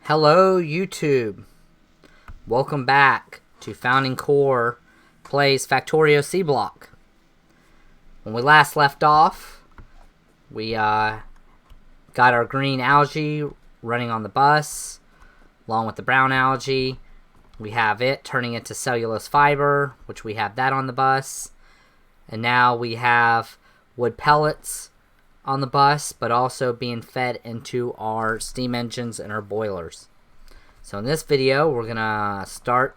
Hello YouTube, welcome back to Founding Core plays Factorio Seablock. When we last left off, we got our green algae running on the bus, along with the brown algae. We have it turning into cellulose fiber, which we have that on the bus. And now we have wood pellets on the bus, but also being fed into our steam engines and our boilers. So in this video, we're gonna start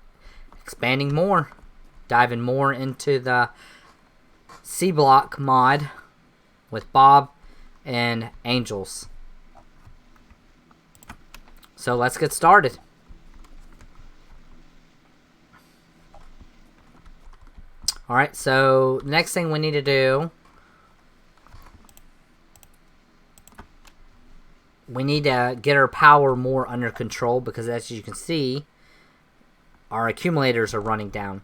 expanding more, diving more into the Seablock mod with Bob and Angels. So let's get started. Alright, so the next thing we need to do, we need to get our power more under control because, as you can see, our accumulators are running down,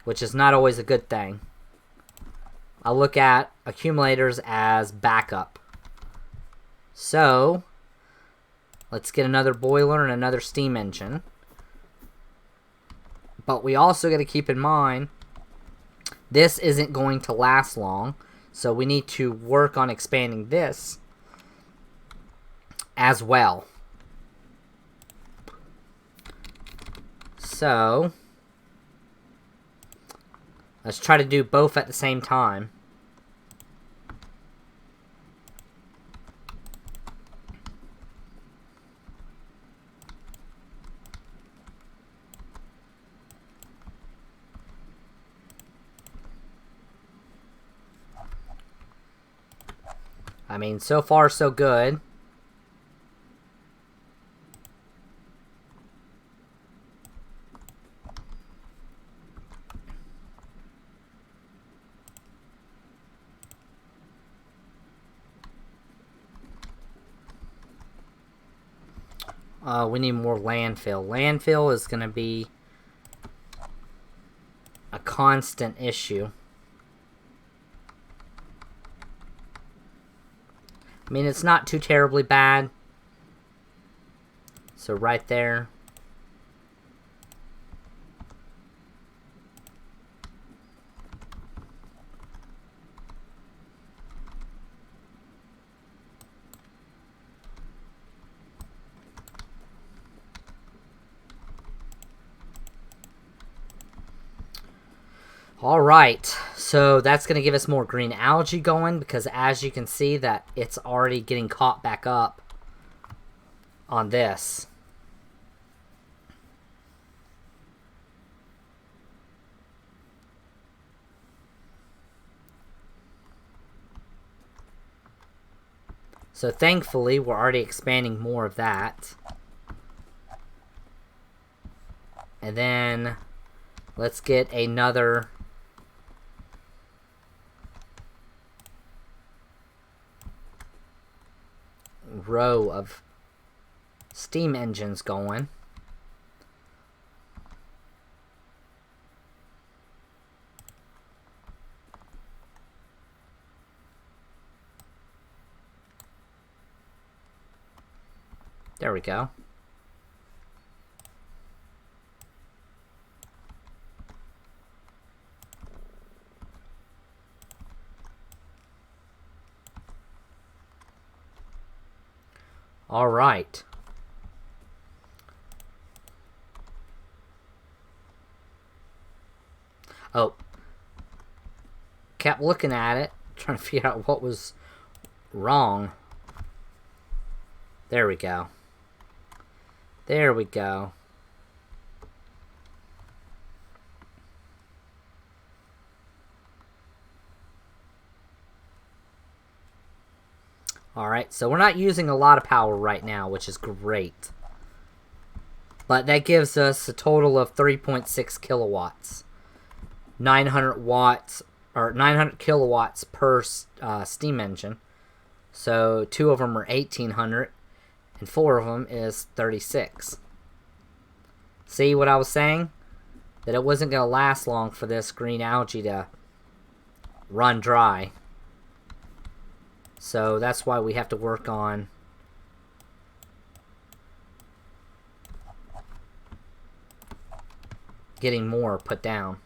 which is not always a good thing. I look at accumulators as backup. So let's get another boiler and another steam engine. But we also got to keep in mind this isn't going to last long, so we need to work on expanding this as well. So let's try to do both at the same time. I mean, so far so good. We need more landfill. Landfill is going to be a constant issue. I mean, it's not too terribly bad. So right there. Alright, so that's going to give us more green algae going, because as you can see that it's already getting caught back up on this. So thankfully we're already expanding more of that. And then let's get another row of steam engines going. There we go. All right. Oh. Kept looking at it, trying to figure out what was wrong. There we go. There we go. Alright, so we're not using a lot of power right now, which is great. But that gives us a total of 3.6 kilowatts. 900 watts, or 900 kilowatts per steam engine. So 2 of them are 1800, and 4 of them is 36. See what I was saying? That it wasn't going to last long for this green algae to run dry. So that's why we have to work on getting more put down.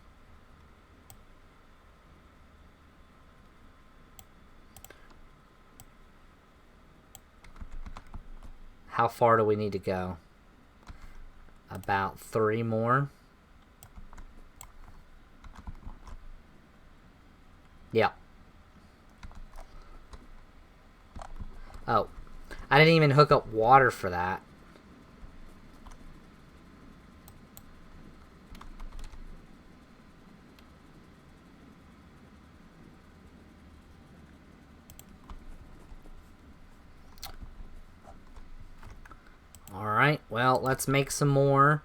How far do we need to go? About 3 more. Yep. Oh, I didn't even hook up water for that. Alright, well, let's make some more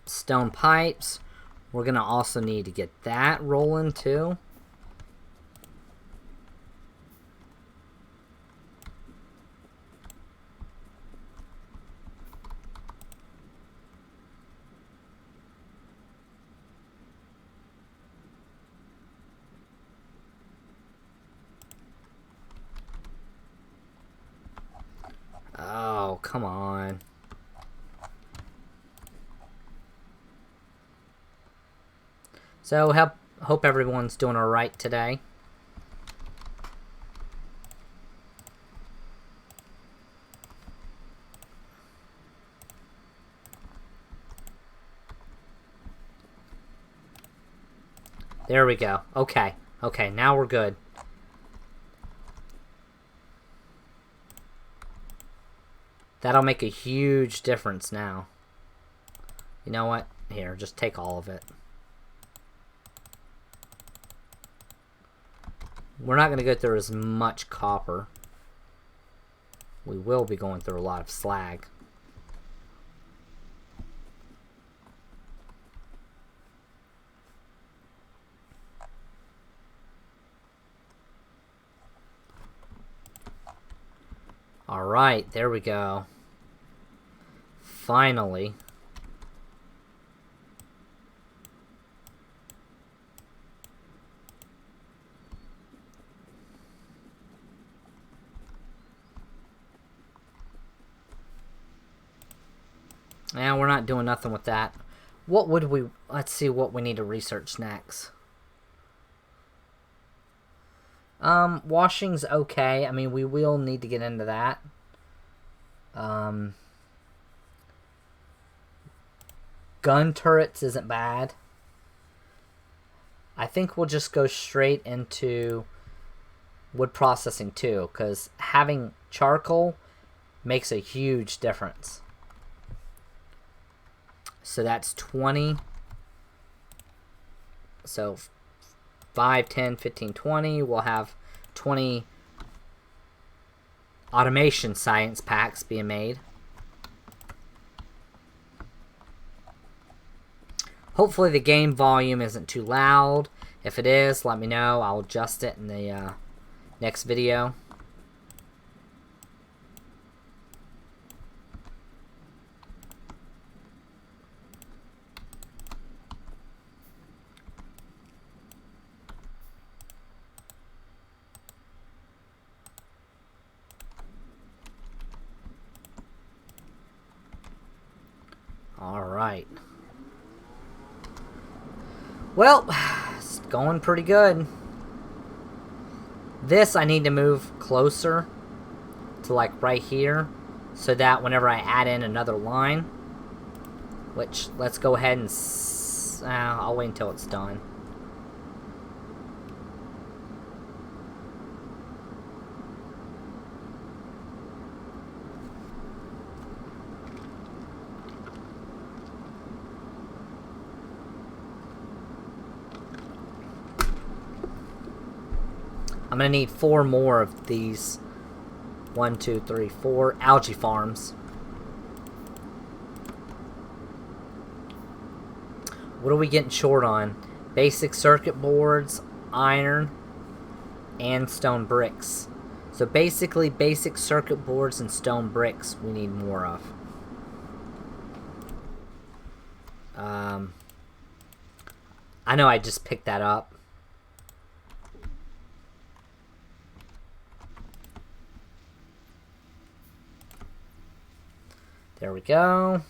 stone pipes. We're going to also need to get that rolling too. Oh, come on. So, hope everyone's doing alright today. There we go. Okay. Okay, now we're good. That'll make a huge difference now. You know what? Here, just take all of it. We're not going to go through as much copper. We will be going through a lot of slag. Alright, there we go. Finally. Now we're not doing nothing with that. What would we... Let's see what we need to research next. Washing's okay. I mean, we will need to get into that. Gun turrets isn't bad. I think we'll just go straight into wood processing too, because having charcoal makes a huge difference. So that's 20. So 5, 10, 15, 20. We'll have 20 automation science packs being made. Hopefully the game volume isn't too loud. If it is, let me know. I'll adjust it in the next video. Alright. Well, it's going pretty good. This I need to move closer to like right here, so that whenever I add in another line, which let's go ahead and I'll wait until it's done. I'm going to need 4 more of these 1, 2, 3, 4 algae farms. What are we getting short on? Basic circuit boards, iron, and stone bricks. So basically basic circuit boards and stone bricks we need more of. I know I just picked that up. There we go.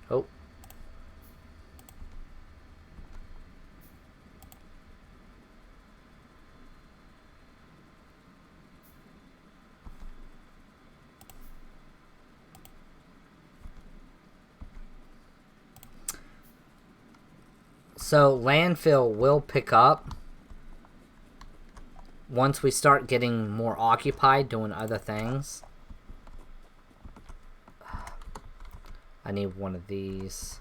Oh. So landfill will pick up once we start getting more occupied doing other things. I need one of these.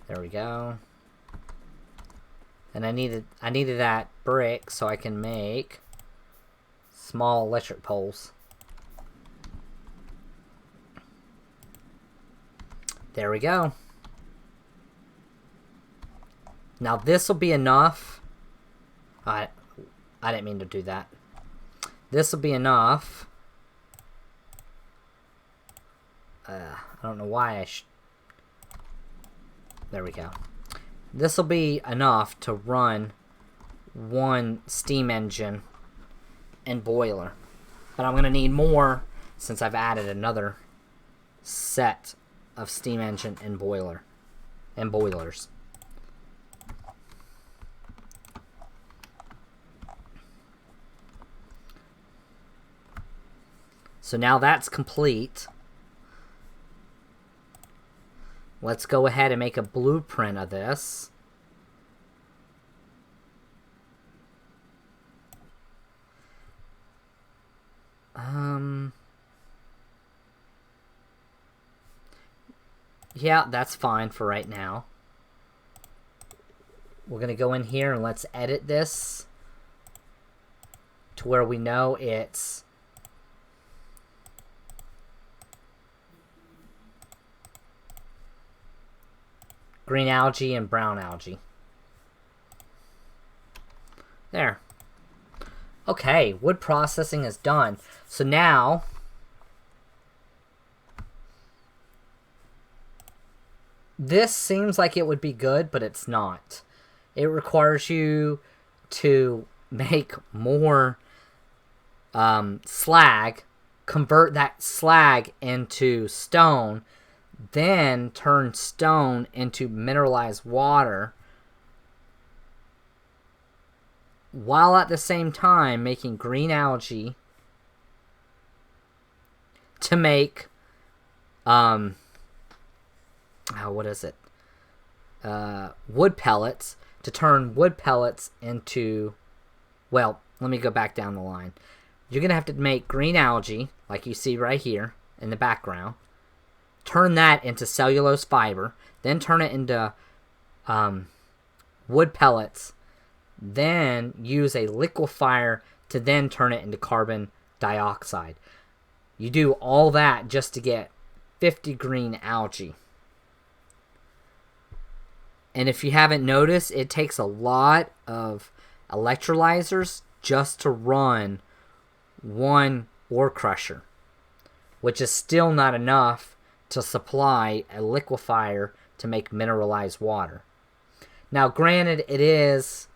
There we go. And I needed that brick so I can make small electric poles. There we go. Now this will be enough. I didn't mean to do that. This will be enough. I don't know why I there we go. This will be enough to run one steam engine and boiler. But I'm going to need more since I've added another set of steam engine and boilers. So now that's complete. Let's go ahead and make a blueprint of this. Yeah, that's fine for right now. We're going to go in here and let's edit this to where we know it's green algae and brown algae. There. Okay, wood processing is done. So now this seems like it would be good, but it's not. It requires you to make more slag, convert that slag into stone, then turn stone into mineralized water, while at the same time making green algae to make what is it? Wood pellets, to turn wood pellets into, well, let me go back down the line. You're going to have to make green algae, like you see right here in the background, turn that into cellulose fiber, then turn it into wood pellets, then use a liquefier to then turn it into carbon dioxide. You do all that just to get 50 green algae. And if you haven't noticed, it takes a lot of electrolyzers just to run one ore crusher, which is still not enough to supply a liquefier to make mineralized water. Now, granted, it is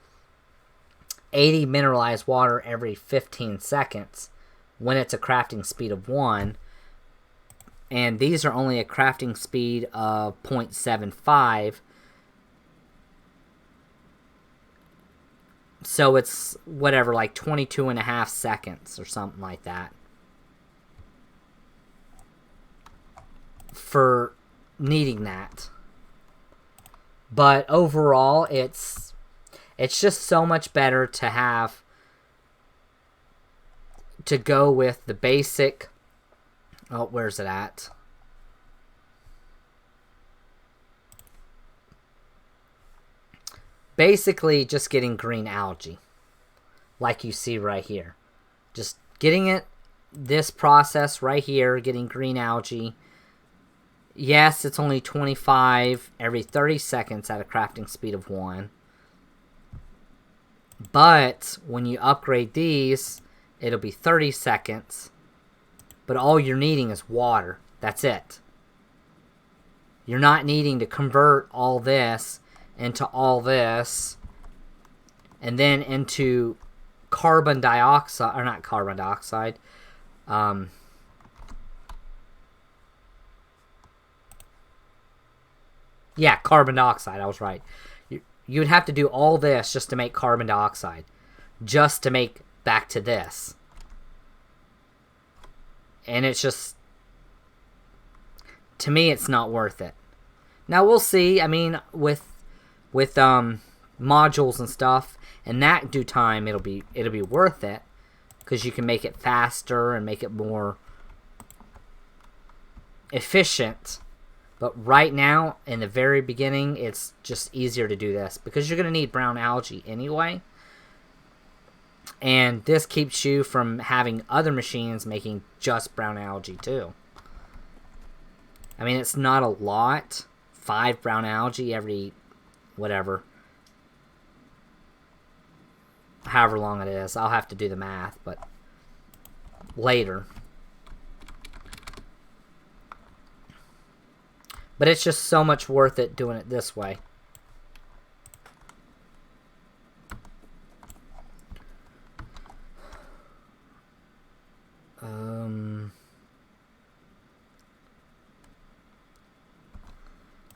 80 mineralized water every 15 seconds when it's a crafting speed of 1, and these are only a crafting speed of 0.75. So it's whatever, like 22.5 seconds or something like that for needing that. But overall, it's just so much better to have to go with the basic. Oh, where's it at? Basically just getting green algae, like you see right here. Just getting it, this process right here, getting green algae. Yes, it's only 25 every 30 seconds at a crafting speed of 1. But when you upgrade these, it'll be 30 seconds. But all you're needing is water. That's it. You're not needing to convert all this into all this. And then into carbon dioxide. Or not carbon dioxide. Yeah, carbon dioxide. I was right. You would have to do all this just to make carbon dioxide. Just to make back to this. And it's just... To me, it's not worth it. Now, we'll see. I mean, with modules and stuff, in that due time, it'll be worth it. Because you can make it faster and make it more efficient. But right now, in the very beginning, it's just easier to do this. Because you're going to need brown algae anyway. And this keeps you from having other machines making just brown algae too. I mean, it's not a lot. 5 brown algae every whatever. However long it is. I'll have to do the math, but later. But it's just so much worth it doing it this way.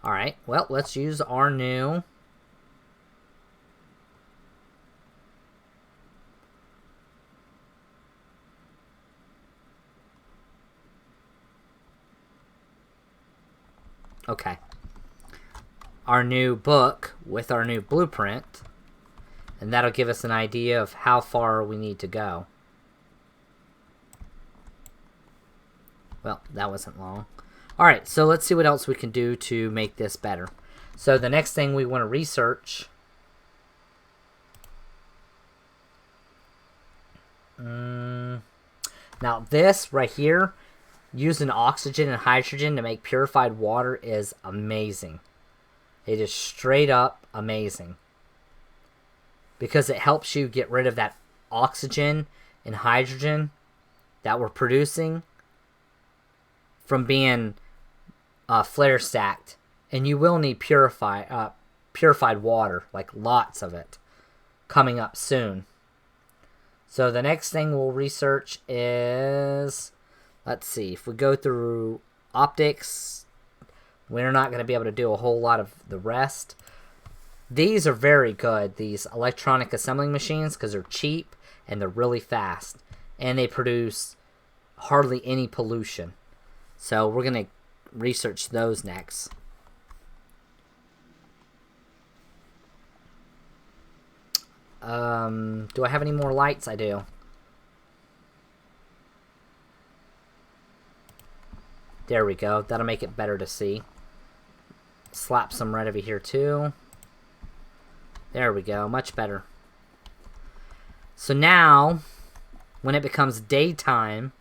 Alright, well, let's use our new... Okay. Our new book with our new blueprint. And that'll give us an idea of how far we need to go. Well, that wasn't long. Alright, so let's see what else we can do to make this better. So the next thing we want to research... Now this right here, using oxygen and hydrogen to make purified water is amazing. It is straight up amazing. Because it helps you get rid of that oxygen and hydrogen that we're producing from being flare stacked. And you will need purified water, like lots of it, coming up soon. So the next thing we'll research is, let's see, if we go through optics, we're not going to be able to do a whole lot of the rest. These are very good, these electronic assembling machines, because they're cheap and they're really fast. And they produce hardly any pollution. So we're going to research those next. Do I have any more lights? I do. There we go. That'll make it better to see. Slap some red over here too. There we go. Much better. So now, when it becomes daytime,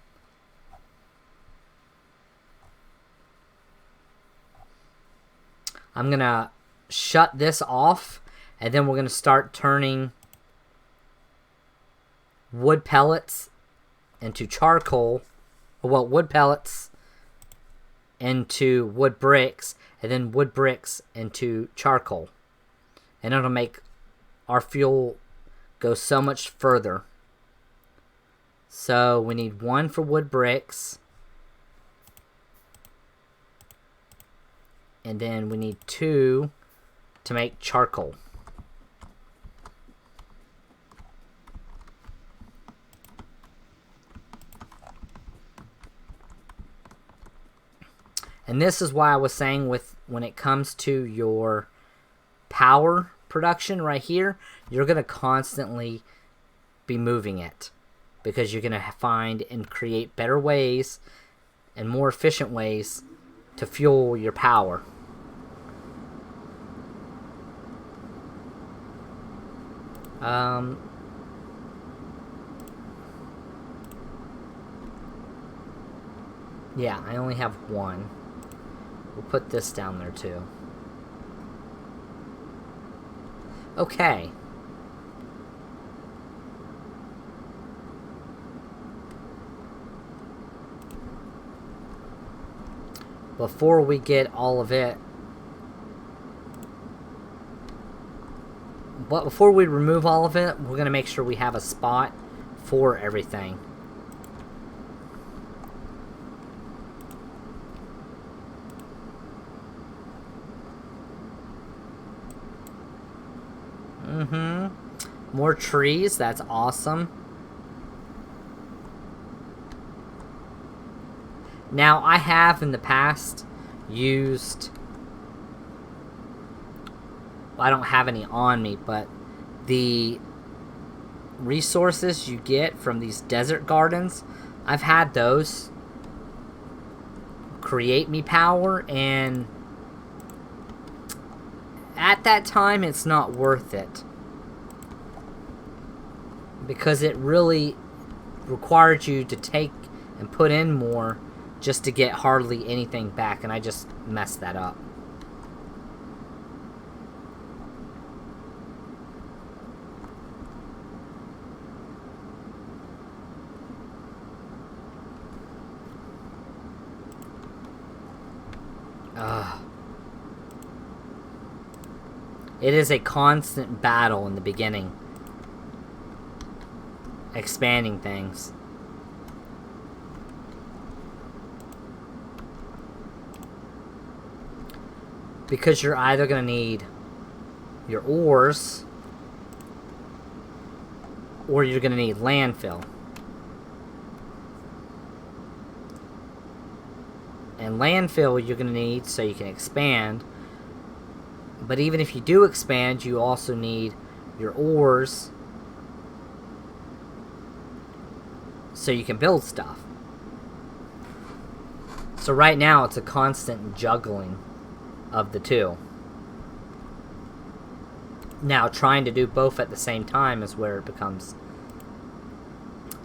I'm going to shut this off, and then we're going to start turning wood pellets into charcoal. Well, wood pellets into wood bricks, and then wood bricks into charcoal. And it'll make our fuel go so much further. So we need 1 for wood bricks. And then we need 2 to make charcoal. And this is why I was saying when it comes to your power production right here, you're going to constantly be moving it. Because you're going to find and create better ways and more efficient ways to fuel your power. Yeah, I only have 1. We'll put this down there too. Okay. Before we get all of it, but before we remove all of it, we're going to make sure we have a spot for everything. More trees, that's awesome. Now, I have in the past used... I don't have any on me, but the resources you get from these desert gardens, I've had those create me power, and at that time it's not worth it, because it really required you to take and put in more just to get hardly anything back, and I just messed that up. It is a constant battle in the beginning. Expanding things. Because you're either going to need your ores, or you're going to need landfill. And landfill you're going to need so you can expand. But even if you do expand, you also need your ores so you can build stuff. So right now it's a constant juggling of the two. Now trying to do both at the same time is where it becomes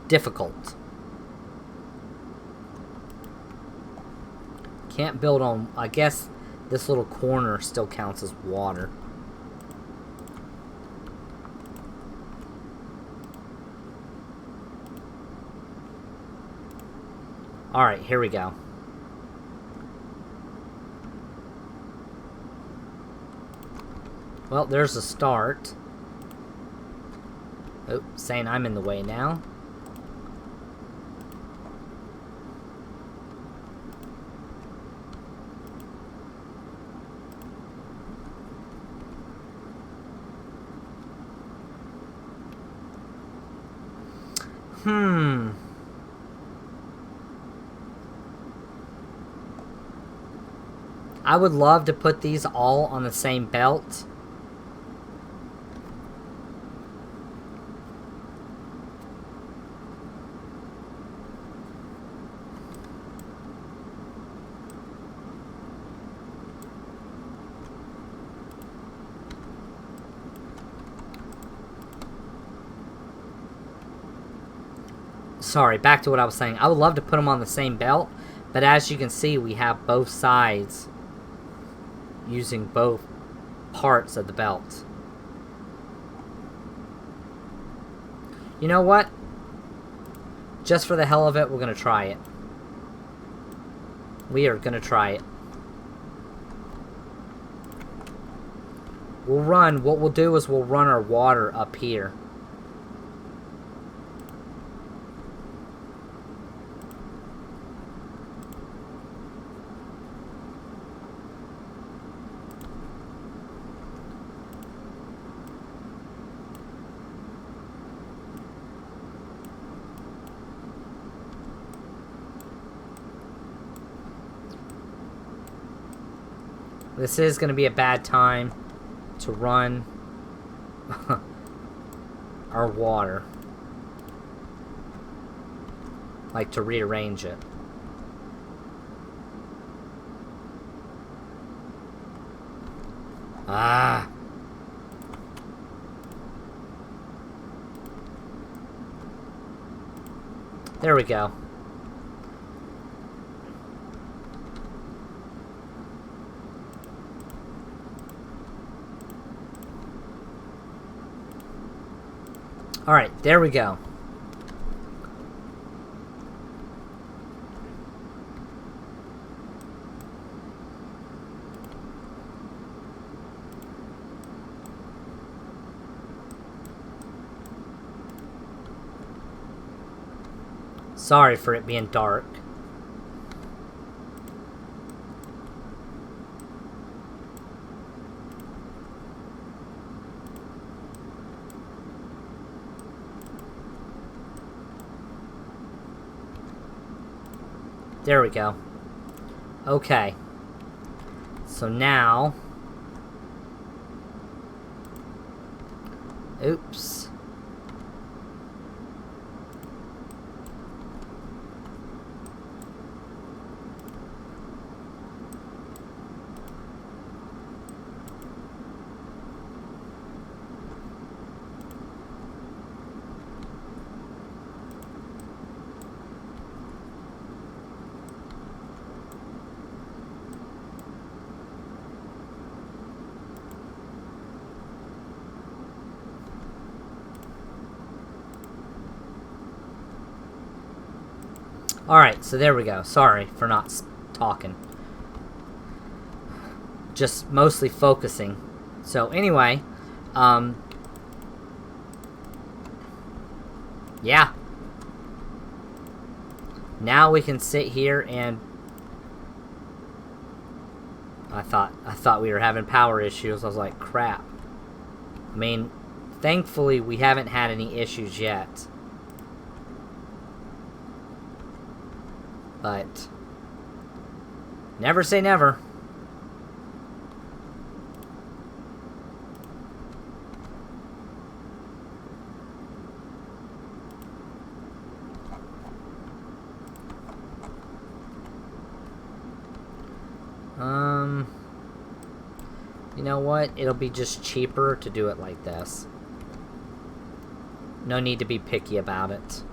difficult. Can't build on... I guess this little corner still counts as water. Alright, here we go. Well, there's a start. Oh, saying I'm in the way now. I would love to put these all on the same belt. Sorry, back to what I was saying. I would love to put them on the same belt, but as you can see, we have both sides using both parts of the belt. You know what? Just for the hell of it, we're going to try it. We are going to try it. We'll run. What we'll do is we'll run our water up here. This is going to be a bad time to run our water. Like, to rearrange it. Ah. There we go. Alright, there we go. Sorry for it being dark. There we go. Okay. So now... Oops. Alright, so there we go. Sorry for not talking. Just mostly focusing. So anyway, yeah. Now we can sit here and... I thought we were having power issues. I was like, crap. I mean, thankfully we haven't had any issues yet. But never say never. You know what? It'll be just cheaper to do it like this. No need to be picky about it.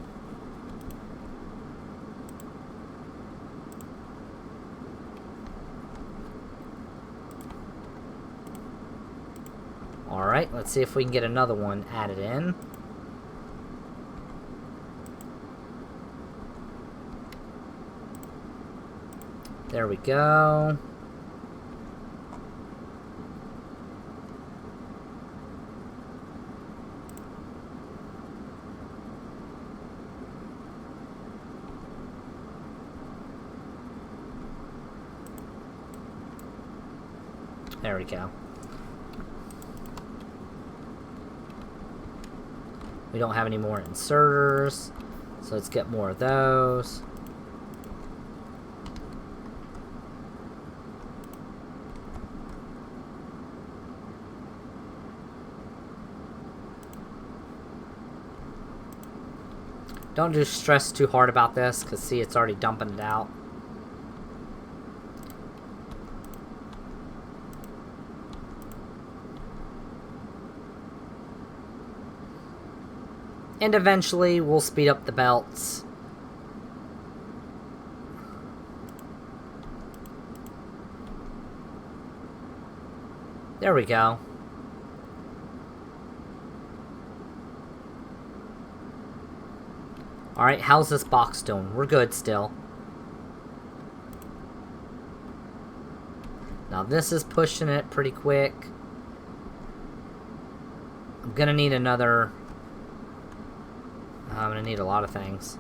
Alright, let's see if we can get another one added in. There we go. There we go. We don't have any more inserters, so let's get more of those. Don't just stress too hard about this, because see, it's already dumping it out. And eventually, we'll speed up the belts. There we go. Alright, how's this box doing? We're good still. Now this is pushing it pretty quick. I'm gonna need another... I'm gonna need a lot of things.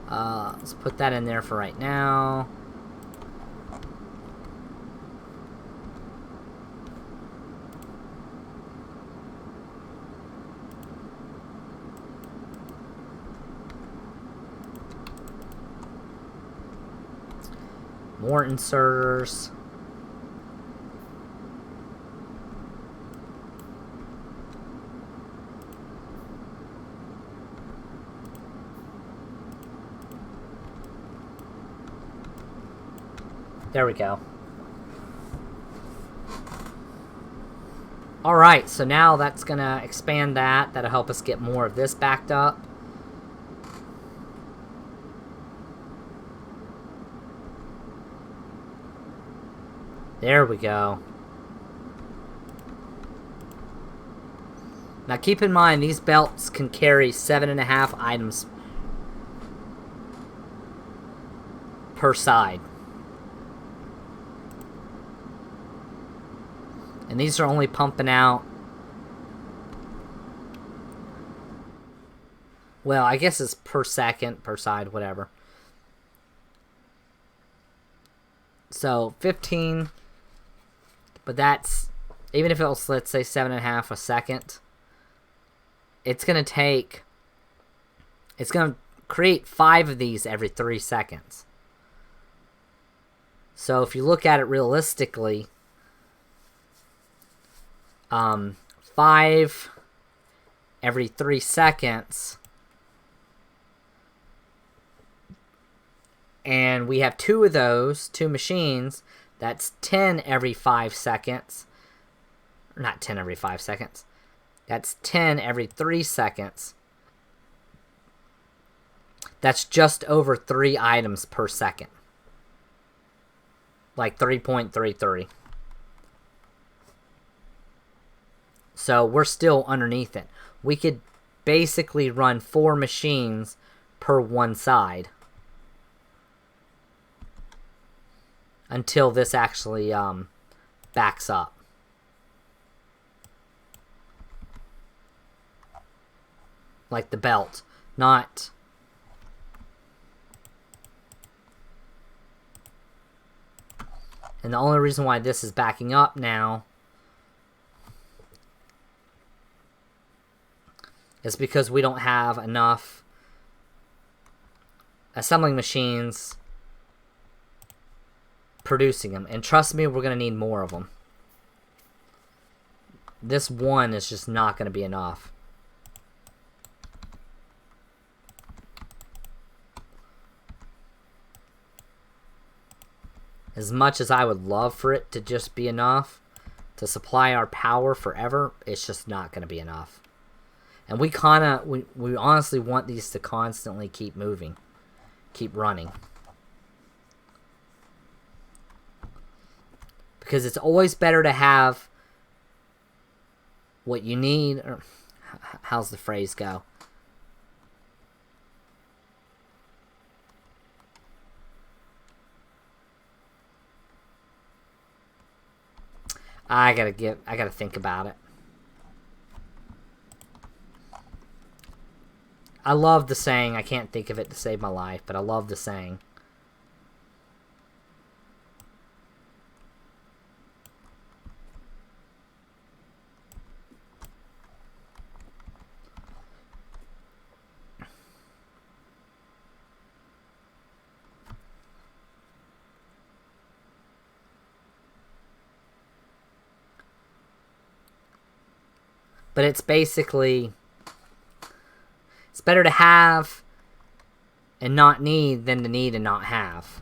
Let's put that in there for right now. More inserters. There we go. Alright, so now that's gonna expand that. That'll help us get more of this backed up. There we go. Now keep in mind, these belts can carry 7.5 items per side. And these are only pumping out... Well, I guess it's per second, per side, whatever. So, 15. But that's... Even if it was, let's say, 7.5 a second, it's going to take... It's going to create 5 of these every 3 seconds. So, if you look at it realistically... 5 every 3 seconds... And we have 2 of those, 2 machines. That's 10 every 5 seconds. Not 10 every 5 seconds. That's 10 every 3 seconds. That's just over 3 items per second. Like 3.33. So we're still underneath it. We could basically run 4 machines per one side. Until this actually backs up. Like the belt. Not... And the only reason why this is backing up now is because we don't have enough assembling machines producing them. And trust me, we're going to need more of them. This one is just not going to be enough. As much as I would love for it to just be enough to supply our power forever, it's just not going to be enough. And we honestly want these to constantly keep moving, keep running. Because it's always better to have what you need, or how's the phrase go? I gotta think about it. I love the saying, I can't think of it to save my life, but I love the saying. But it's basically, it's better to have and not need than to need and not have.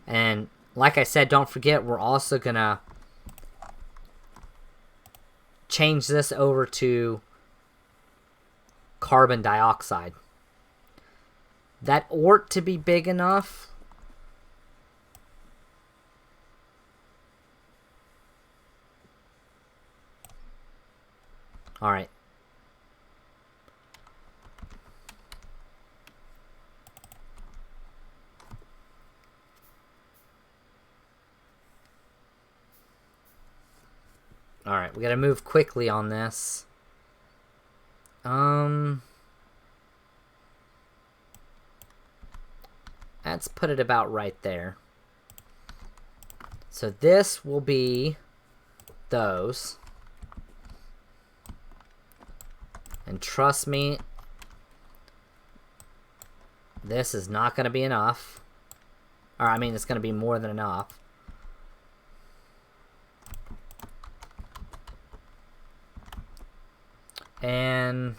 And like I said, don't forget, we're also going to change this over to carbon dioxide. That ought to be big enough. Alright. Alright, we gotta move quickly on this. Let's put it about right there. So this will be those. And trust me, this is not going to be enough. Or, I mean, it's going to be more than enough. And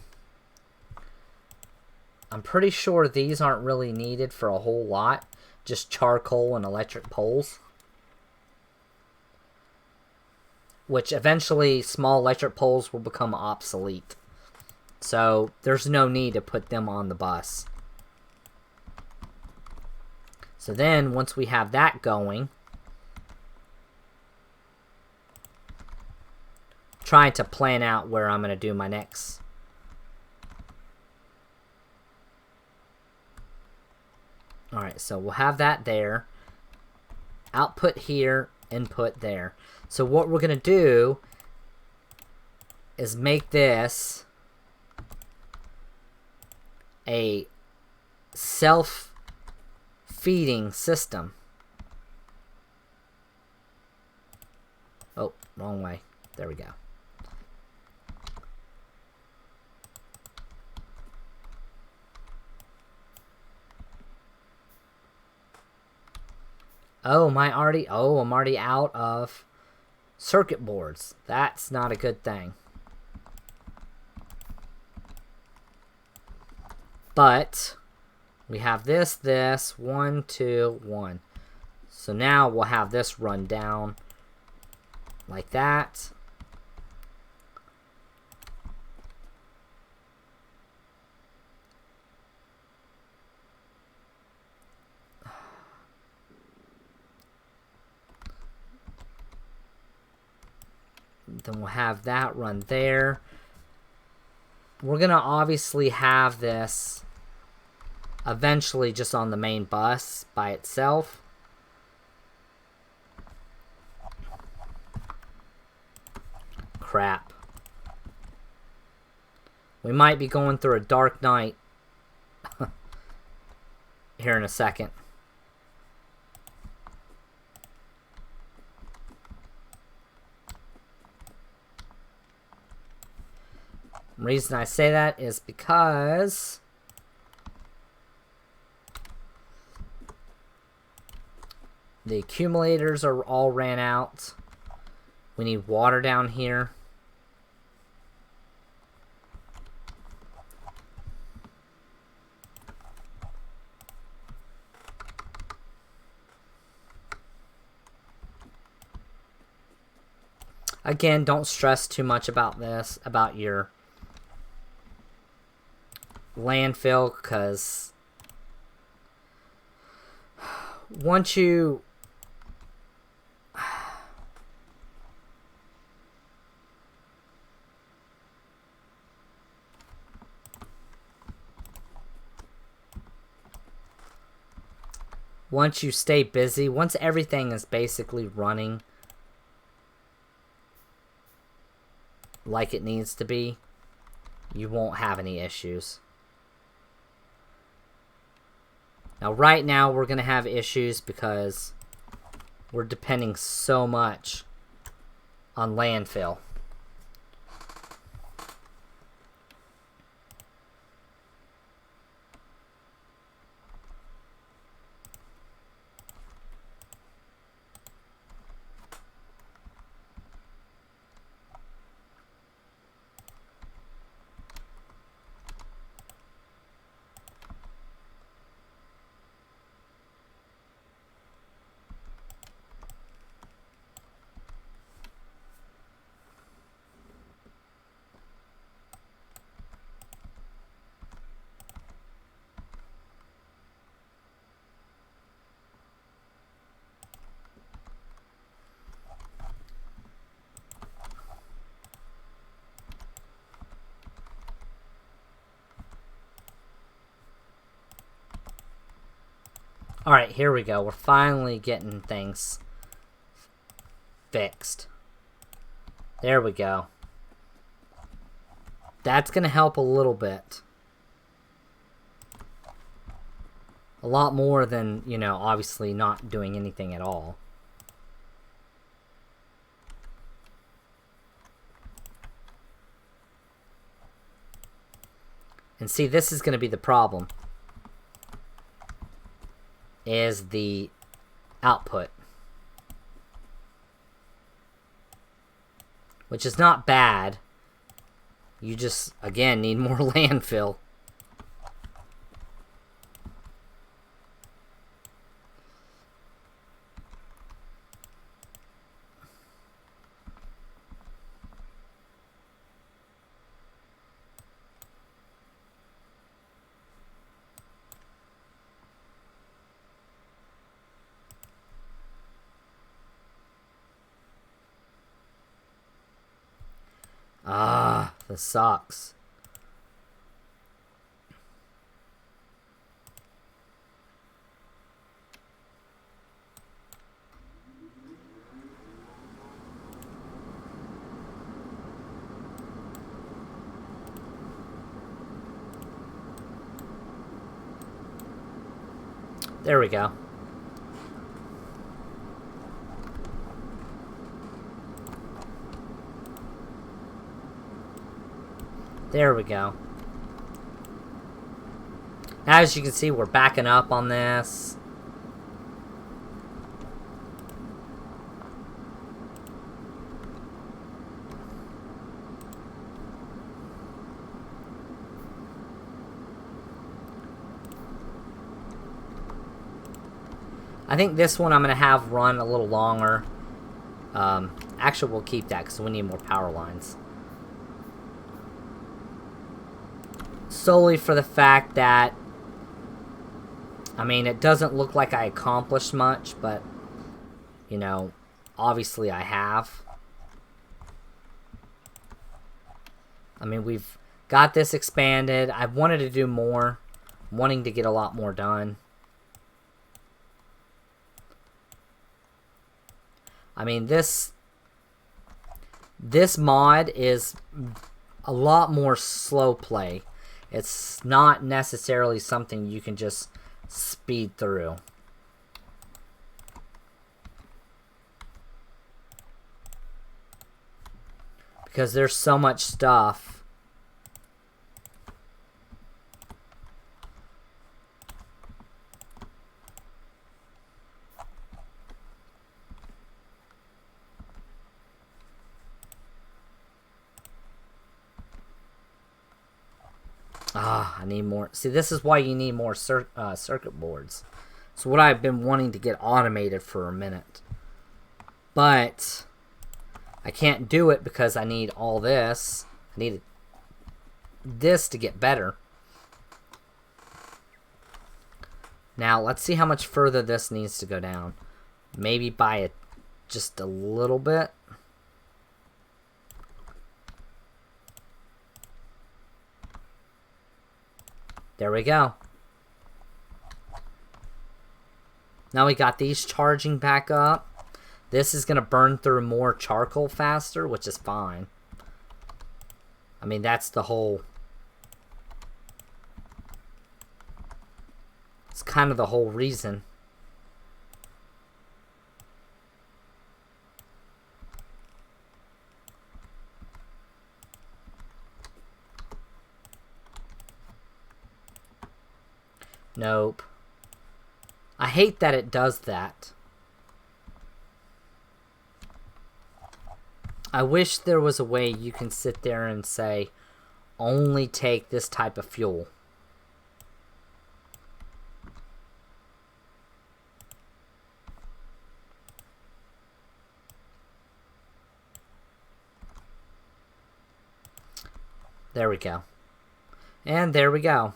I'm pretty sure these aren't really needed for a whole lot. Just charcoal and electric poles. Which eventually, small electric poles will become obsolete. So, there's no need to put them on the bus. So then, once we have that going, trying to plan out where I'm going to do my next. Alright, so we'll have that there. Output here, input there. So what we're going to do is make this a self-feeding system. Oh, wrong way. There we go. Oh, I'm already out of circuit boards. That's not a good thing. But we have this, 1, 2, 1. So now we'll have this run down like that. Then we'll have that run there. We're going to obviously have this eventually just on the main bus by itself. Crap. We might be going through a dark night here in a second. The reason I say that is because the accumulators are all ran out. We need water down here. Again, don't stress too much about this, about your landfill, because once you stay busy, once everything is basically running like it needs to be, you won't have any issues. Now, right now, we're going to have issues because we're depending so much on landfill. Alright, here we go. We're finally getting things fixed. There we go. That's going to help a little bit. A lot more than, you know, obviously not doing anything at all. And see, this is going to be the problem. Is the output. Which is not bad. You just, again, need more landfill. This sucks. There we go. There we go. Now, as you can see, we're backing up on this. I think this one I'm going to have run a little longer. Actually, we'll keep that because we need more power lines. Solely for the fact that, I mean, it doesn't look like I accomplished much, but, you know, obviously I have. I mean, we've got this expanded. I wanted to do more, wanting to get a lot more done. I mean, this mod is a lot more slow play. It's not necessarily something you can just speed through. Because there's so much stuff. I need more. See, this is why you need more circuit boards. It's what I've been wanting to get automated for a minute. But I can't do it because I need all this. I need this to get better. Now, let's see how much further this needs to go down. Maybe by just a little bit. There we go. Now we got these charging back up. This is going to burn through more charcoal faster, which is fine. I mean, that's the whole... It's kind of the whole reason. Nope. I hate that it does that. I wish there was a way you can sit there and say, only take this type of fuel. There we go. And there we go.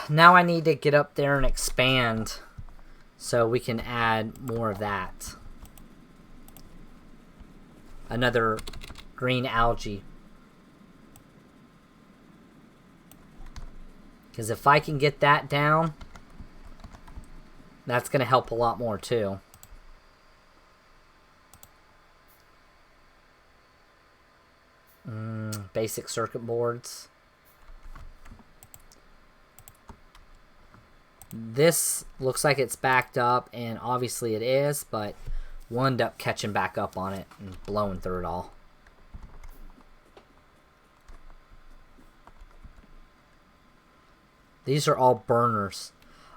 Now I need to get up there and expand so we can add more of that. Another green algae. Because if I can get that down, that's going to help a lot more too. Basic circuit boards. This looks like it's backed up, and obviously it is, but we'll end up catching back up on it and blowing through it all. These are all burners.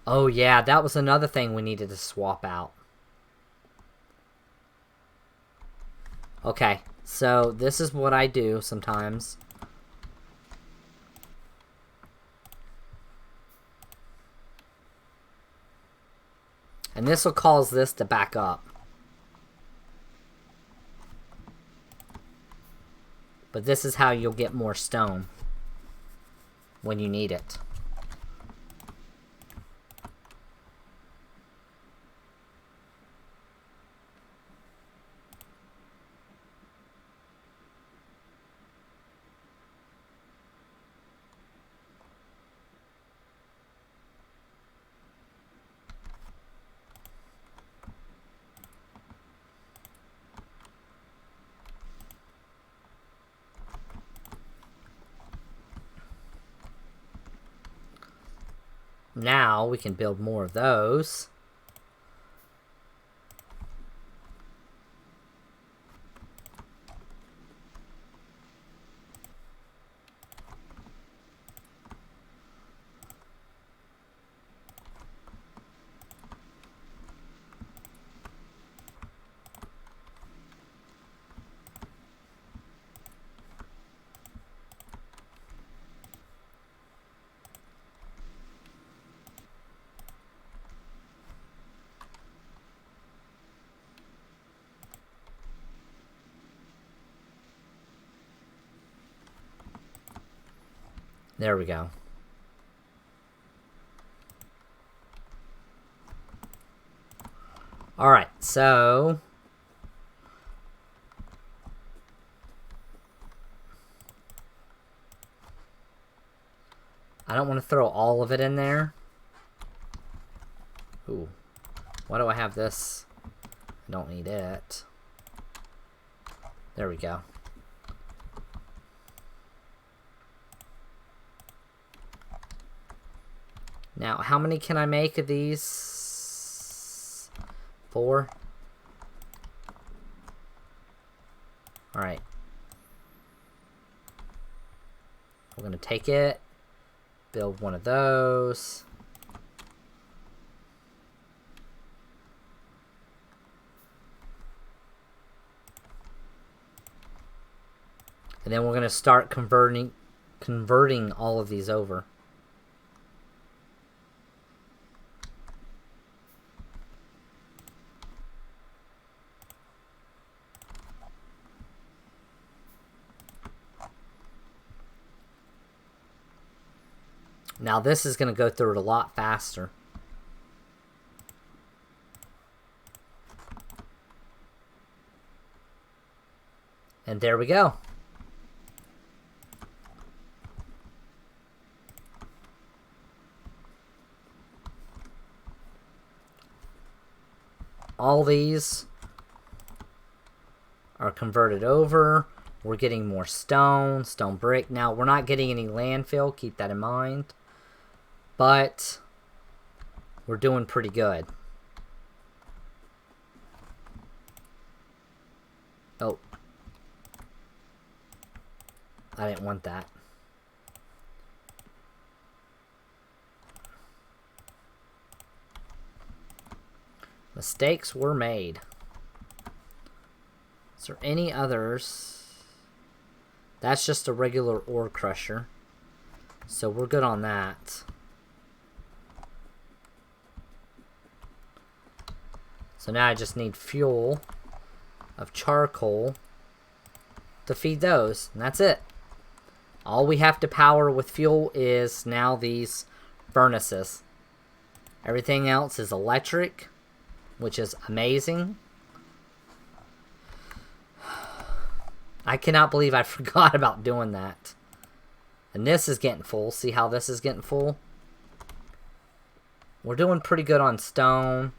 Oh yeah, that was another thing we needed to swap out. Okay, so this is what I do sometimes. And this will cause this to back up. But this is how you'll get more stone when you need it. Now we can build more of those. There we go. Alright, so I don't want to throw all of it in there. Ooh. Why do I have this? I don't need it. There we go. Now, how many can I make of these? 4? Alright. We're going to take it. Build one of those. And then we're going to start converting all of these over. Now this is going to go through it a lot faster. And there we go. All these are converted over. We're getting more stone brick. Now, we're not getting any landfill. Keep that in mind. But we're doing pretty good. Oh. I didn't want that. Mistakes were made. Is there any others? That's just a regular ore crusher. So we're good on that. So now I just need fuel of charcoal to feed those. And that's it. All we have to power with fuel is now these furnaces. Everything else is electric, which is amazing. I cannot believe I forgot about doing that. And this is getting full. See how this is getting full? We're doing pretty good on stone.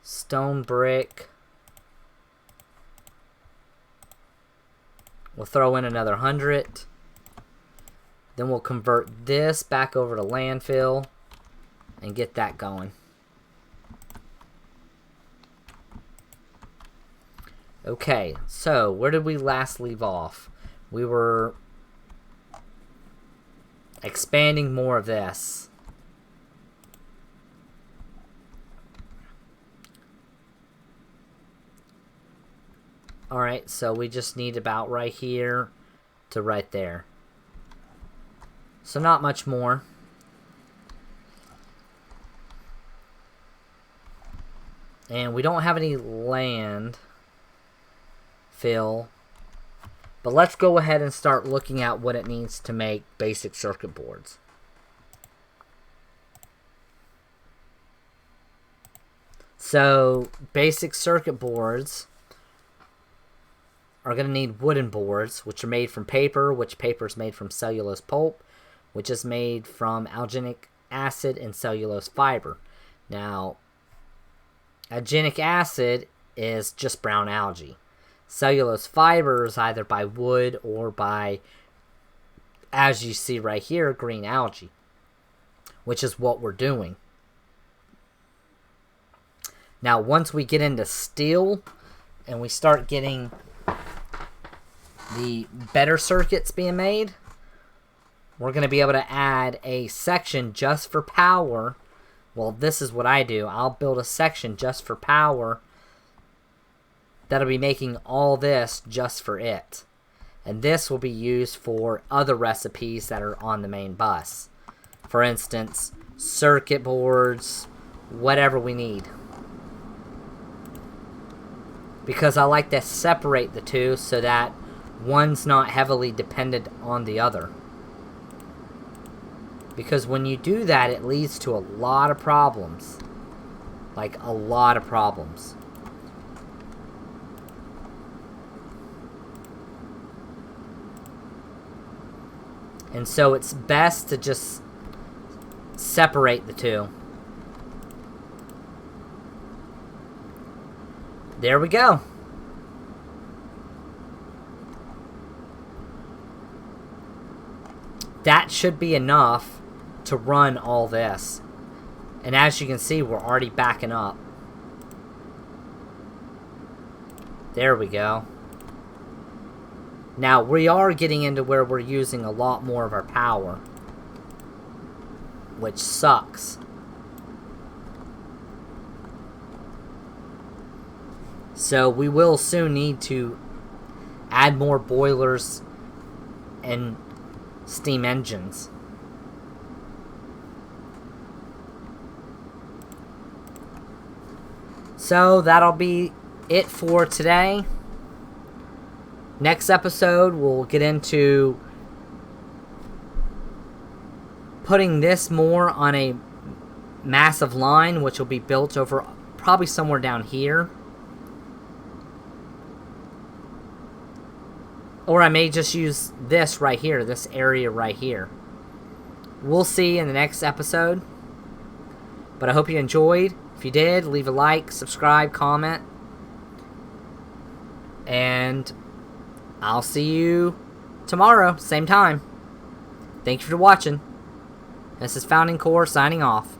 Stone brick. We'll throw in another 100. Then we'll convert this back over to landfill and get that going. Okay, so where did we last leave off? We were expanding more of this. Alright, so we just need about right here to right there. So not much more. And we don't have any land fill But let's go ahead and start looking at what it needs to make basic circuit boards. So, basic circuit boards are going to need wooden boards, which are made from paper, which paper is made from cellulose pulp, which is made from alginic acid and cellulose fiber. Now, alginic acid is just brown algae. Cellulose fiber is either by wood or by, as you see right here, green algae, which is what we're doing. Now, once we get into steel and we start getting the better circuits being made, we're going to be able to add a section just for power. Well, this is what I do. I'll build a section just for power that'll be making all this just for it. And this will be used for other recipes that are on the main bus. For instance, circuit boards, whatever we need. Because I like to separate the two so that one's not heavily dependent on the other. Because when you do that, it leads to a lot of problems. Like, a lot of problems. And so it's best to just separate the two. There we go. That should be enough to run all this. And as you can see, we're already backing up. There we go. Now, we are getting into where we're using a lot more of our power, which sucks. So we will soon need to add more boilers and steam engines. So that'll be it for today. Next episode, we'll get into putting this more on a massive line, which will be built over probably somewhere down here. Or I may just use this right here, this area right here. We'll see in the next episode. But I hope you enjoyed. If you did, leave a like, subscribe, comment. And I'll see you tomorrow, same time. Thank you for watching. This is Founding Core signing off.